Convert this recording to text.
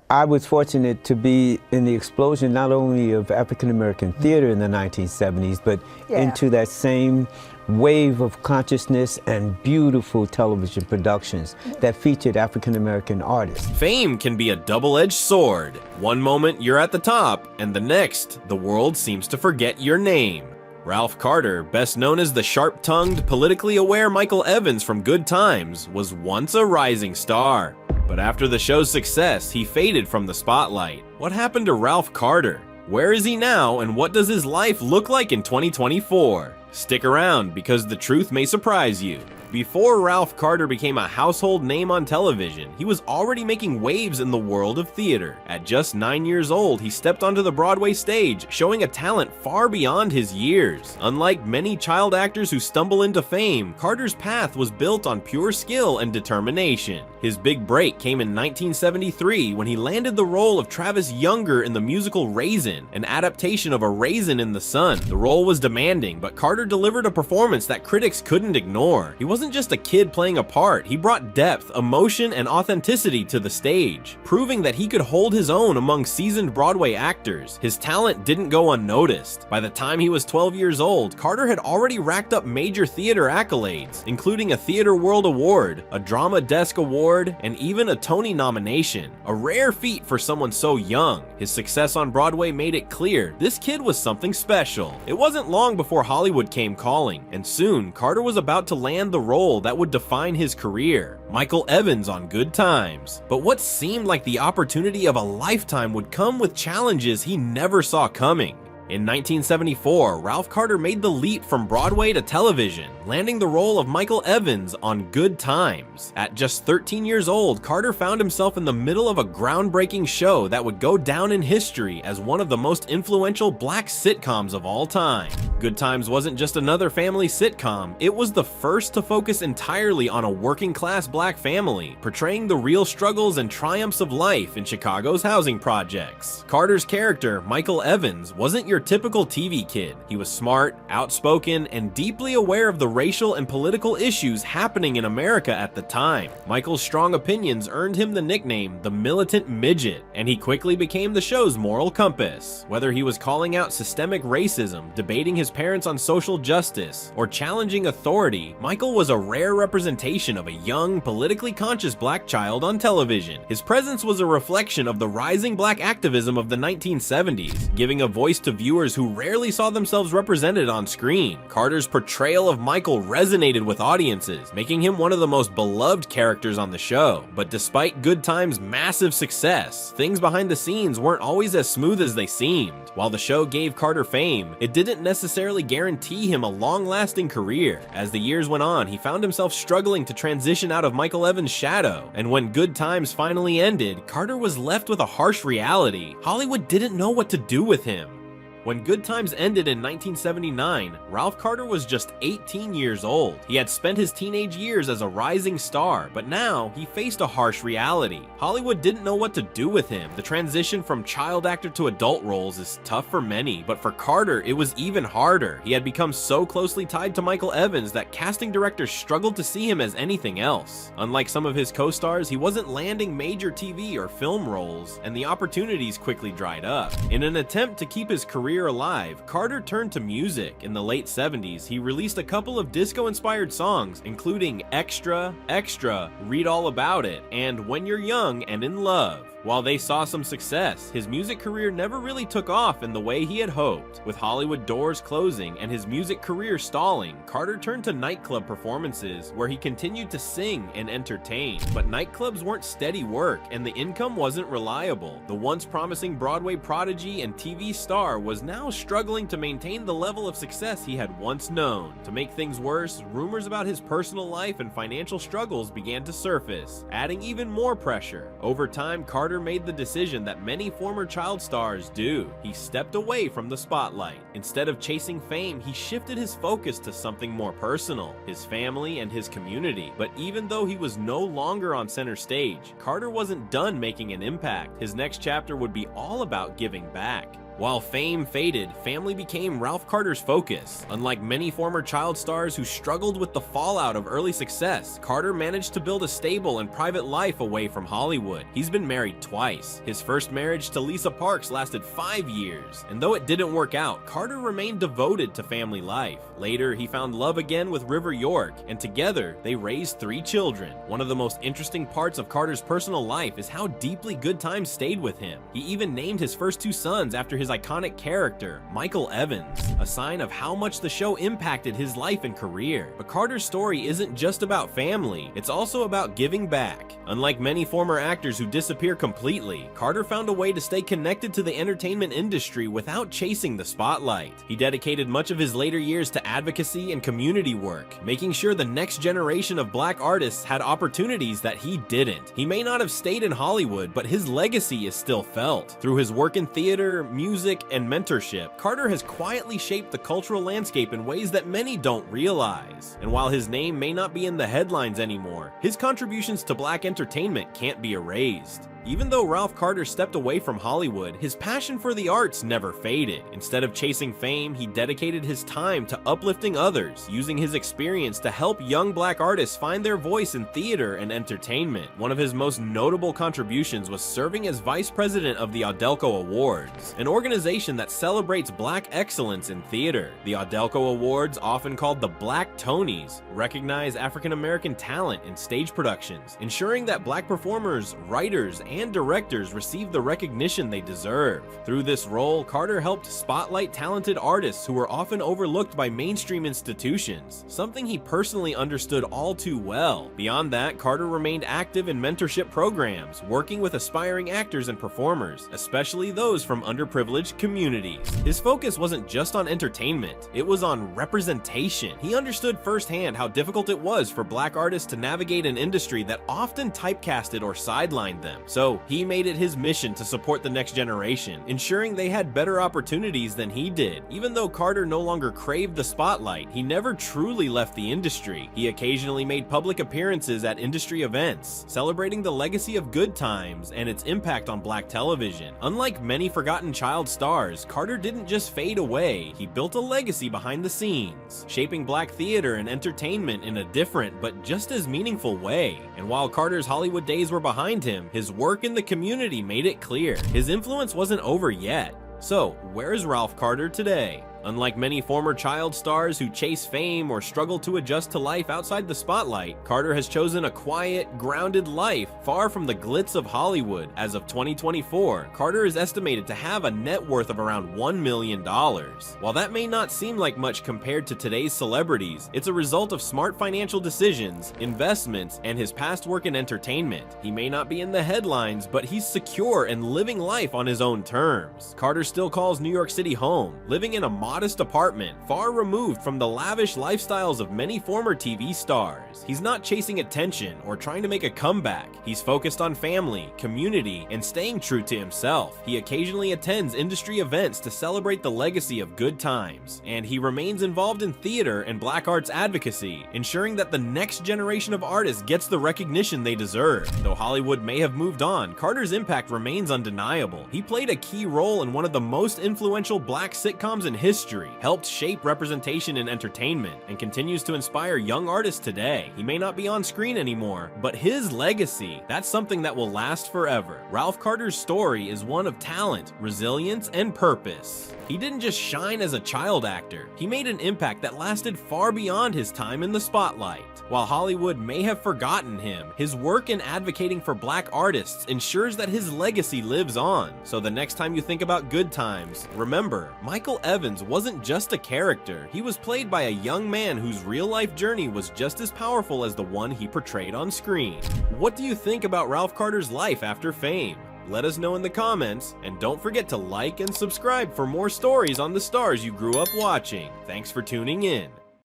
I was fortunate to be in the explosion not only of African American theater in the 1970s, but into that same wave of consciousness and beautiful television productions that featured African American artists. Fame can be a double-edged sword. One moment you're at the top, and the next, the world seems to forget your name. Ralph Carter, best known as the sharp-tongued, politically aware Michael Evans from Good Times, was once a rising star. But after the show's success, he faded from the spotlight. What happened to Ralph Carter? Where is he now, and what does his life look like in 2024? Stick around, because the truth may surprise you. Before Ralph Carter became a household name on television, he was already making waves in the world of theater. At just 9 years old, he stepped onto the Broadway stage, showing a talent far beyond his years. Unlike many child actors who stumble into fame, Carter's path was built on pure skill and determination. His big break came in 1973 when he landed the role of Travis Younger in the musical Raisin, an adaptation of A Raisin in the Sun. The role was demanding, but Carter delivered a performance that critics couldn't ignore. He wasn't just a kid playing a part, he brought depth, emotion, and authenticity to the stage, proving that he could hold his own among seasoned Broadway actors. His talent didn't go unnoticed. By the time he was 12 years old, Carter had already racked up major theater accolades, including a Theater World Award, a Drama Desk Award, and even a Tony nomination. A rare feat for someone so young. His success on Broadway made it clear this kid was something special. It wasn't long before Hollywood came calling, and soon Carter was about to land the role that would define his career, Michael Evans on Good Times. But what seemed like the opportunity of a lifetime would come with challenges he never saw coming. In 1974, Ralph Carter made the leap from Broadway to television, landing the role of Michael Evans on Good Times. At just 13 years old, Carter found himself in the middle of a groundbreaking show that would go down in history as one of the most influential black sitcoms of all time. Good Times wasn't just another family sitcom, it was the first to focus entirely on a working-class black family, portraying the real struggles and triumphs of life in Chicago's housing projects. Carter's character, Michael Evans, wasn't your typical TV kid. He was smart, outspoken, and deeply aware of the racial and political issues happening in America at the time. Michael's strong opinions earned him the nickname the Militant Midget, and he quickly became the show's moral compass. Whether he was calling out systemic racism, debating his parents on social justice, or challenging authority, Michael was a rare representation of a young, politically conscious black child on television. His presence was a reflection of the rising black activism of the 1970s, giving a voice to viewers who rarely saw themselves represented on screen. Carter's portrayal of Michael resonated with audiences, making him one of the most beloved characters on the show. But despite Good Times' massive success, things behind the scenes weren't always as smooth as they seemed. While the show gave Carter fame, it didn't necessarily guarantee him a long-lasting career. As the years went on, he found himself struggling to transition out of Michael Evans' shadow, and when Good Times finally ended, Carter was left with a harsh reality. Hollywood didn't know what to do with him. When Good Times ended in 1979, Ralph Carter was just 18 years old. He had spent his teenage years as a rising star, but now he faced a harsh reality. Hollywood didn't know what to do with him. The transition from child actor to adult roles is tough for many, but for Carter, it was even harder. He had become so closely tied to Michael Evans that casting directors struggled to see him as anything else. Unlike some of his co-stars, he wasn't landing major TV or film roles, and the opportunities quickly dried up. In an attempt to keep his career alive, Carter turned to music. In the late 70s, he released a couple of disco-inspired songs, including Extra, Extra, Read All About It, and When You're Young and in Love. While they saw some success, his music career never really took off in the way he had hoped. With Hollywood doors closing and his music career stalling, Carter turned to nightclub performances, where he continued to sing and entertain. But nightclubs weren't steady work, and the income wasn't reliable. The once promising Broadway prodigy and TV star was now struggling to maintain the level of success he had once known. To make things worse, rumors about his personal life and financial struggles began to surface, adding even more pressure. Over time, Carter made the decision that many former child stars do. He stepped away from the spotlight. Instead of chasing fame, he shifted his focus to something more personal, his family and his community. But even though he was no longer on center stage, Carter wasn't done making an impact. His next chapter would be all about giving back. While fame faded, family became Ralph Carter's focus. Unlike many former child stars who struggled with the fallout of early success, Carter managed to build a stable and private life away from Hollywood. He's been married twice. His first marriage to Lisa Parks lasted 5 years, and though it didn't work out, Carter remained devoted to family life. Later, he found love again with River York, and together, they raised 3 children. One of the most interesting parts of Carter's personal life is how deeply good times stayed with him. He even named his first 2 sons after his iconic character, Michael Evans, a sign of how much the show impacted his life and career. But Carter's story isn't just about family, it's also about giving back. Unlike many former actors who disappear completely, Carter found a way to stay connected to the entertainment industry without chasing the spotlight. He dedicated much of his later years to advocacy and community work, making sure the next generation of black artists had opportunities that he didn't. He may not have stayed in Hollywood, but his legacy is still felt. Through his work in theater, music, and mentorship, Carter has quietly shaped the cultural landscape in ways that many don't realize. And while his name may not be in the headlines anymore, his contributions to black entertainment can't be erased. Even though Ralph Carter stepped away from Hollywood, his passion for the arts never faded. Instead of chasing fame, he dedicated his time to uplifting others, using his experience to help young black artists find their voice in theater and entertainment. One of his most notable contributions was serving as vice president of the Audelco Awards, an organization that celebrates black excellence in theater. The Audelco Awards, often called the Black Tonys, recognize African-American talent in stage productions, ensuring that black performers, writers, and directors receive the recognition they deserve. Through this role, Carter helped spotlight talented artists who were often overlooked by mainstream institutions, something he personally understood all too well. Beyond that, Carter remained active in mentorship programs, working with aspiring actors and performers, especially those from underprivileged communities. His focus wasn't just on entertainment, it was on representation. He understood firsthand how difficult it was for black artists to navigate an industry that often typecasted or sidelined them. So he made it his mission to support the next generation, ensuring they had better opportunities than he did. Even though Carter no longer craved the spotlight, he never truly left the industry. He occasionally made public appearances at industry events, celebrating the legacy of Good Times and its impact on black television. Unlike many forgotten child stars, Carter didn't just fade away, he built a legacy behind the scenes, shaping black theater and entertainment in a different but just as meaningful way. And while Carter's Hollywood days were behind him, his work in the community made it clear his influence wasn't over yet. So, where's Ralph Carter today? Unlike many former child stars who chase fame or struggle to adjust to life outside the spotlight, Carter has chosen a quiet, grounded life far from the glitz of Hollywood. As of 2024, Carter is estimated to have a net worth of around $1 million. While that may not seem like much compared to today's celebrities, it's a result of smart financial decisions, investments, and his past work in entertainment. He may not be in the headlines, but he's secure and living life on his own terms. Carter still calls New York City home, living in a modest apartment, far removed from the lavish lifestyles of many former TV stars. He's not chasing attention or trying to make a comeback. He's focused on family, community, and staying true to himself. He occasionally attends industry events to celebrate the legacy of Good Times, and he remains involved in theater and black arts advocacy, ensuring that the next generation of artists gets the recognition they deserve. Though Hollywood may have moved on, Carter's impact remains undeniable. He played a key role in one of the most influential black sitcoms in history, helped shape representation in entertainment, and continues to inspire young artists today. He may not be on screen anymore, but his legacy, that's something that will last forever. Ralph Carter's story is one of talent, resilience, and purpose. He didn't just shine as a child actor, he made an impact that lasted far beyond his time in the spotlight. While Hollywood may have forgotten him, his work in advocating for black artists ensures that his legacy lives on. So the next time you think about Good Times, remember, Michael Evans wasn't just a character, he was played by a young man whose real-life journey was just as powerful as the one he portrayed on screen. What do you think about Ralph Carter's life after fame? Let us know in the comments, and don't forget to like and subscribe for more stories on the stars you grew up watching. Thanks for tuning in.